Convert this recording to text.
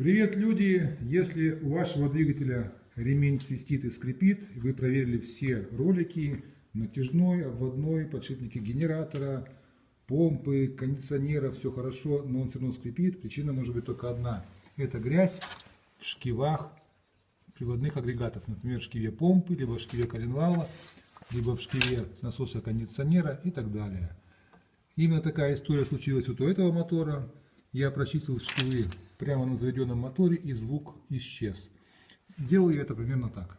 Привет, люди! Если у вашего двигателя ремень свистит и скрипит, и вы проверили все ролики, натяжной, обводной, подшипники генератора, помпы, кондиционера, все хорошо, но он все равно скрипит, причина может быть только одна. Это грязь в шкивах приводных агрегатов, например, в шкиве помпы, либо в шкиве коленвала, либо в шкиве насоса кондиционера и так далее. Именно такая история случилась вот у этого мотора. Я прочистил шкивы прямо на заведенном моторе, и звук исчез. Делаю я это примерно так.